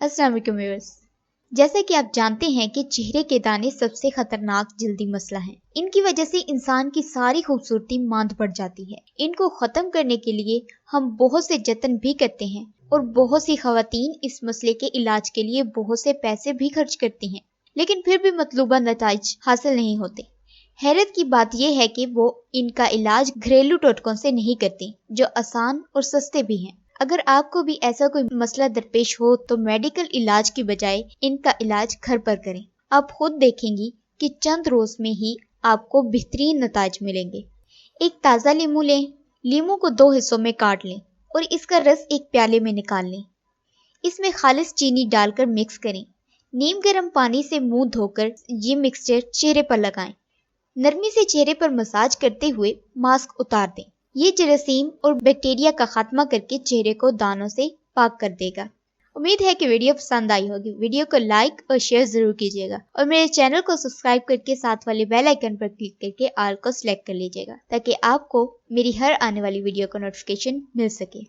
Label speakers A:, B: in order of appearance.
A: السلام علیکم ویورز، جیسا کہ آپ جانتے ہیں کہ چہرے کے دانے سب سے خطرناک جلدی مسئلہ ہیں۔ ان کی وجہ سے انسان کی ساری خوبصورتی ماند پڑ جاتی ہے۔ ان کو ختم کرنے کے لیے ہم بہت سے جتن بھی کرتے ہیں اور بہت سی خواتین اس مسئلے کے علاج کے لیے بہت سے پیسے بھی خرچ کرتی ہیں، لیکن پھر بھی مطلوبہ نتائج حاصل نہیں ہوتے۔ حیرت کی بات یہ ہے کہ وہ ان کا علاج گھریلو ٹوٹکوں سے نہیں کرتی، جو آسان اور سستے بھی ہیں۔ اگر آپ کو بھی ایسا کوئی مسئلہ درپیش ہو تو میڈیکل علاج کی بجائے ان کا علاج گھر پر کریں۔ آپ خود دیکھیں گی کہ چند روز میں ہی آپ کو بہترین نتائج ملیں گے۔ ایک تازہ لیمو لیں، لیمو کو 2 حصوں میں کاٹ لیں اور اس کا رس ایک پیالے میں نکال لیں۔ اس میں خالص چینی ڈال کر مکس کریں۔ نیم گرم پانی سے منہ دھو کر یہ مکسچر چہرے پر لگائیں۔ نرمی سے چہرے پر مساج کرتے ہوئے ماسک اتار دیں۔ یہ جراثیم اور بیکٹیریا کا خاتمہ کر کے چہرے کو دانوں سے پاک کر دے گا۔ امید ہے کہ ویڈیو پسند آئی ہوگی۔ ویڈیو کو لائک اور شیئر ضرور کیجیے گا اور میرے چینل کو سبسکرائب کر کے ساتھ والے بیل آئیکن پر کلک کر کے آل کو سلیکٹ کر لیجیے گا، تاکہ آپ کو میری ہر آنے والی ویڈیو کا نوٹیفیکیشن مل سکے۔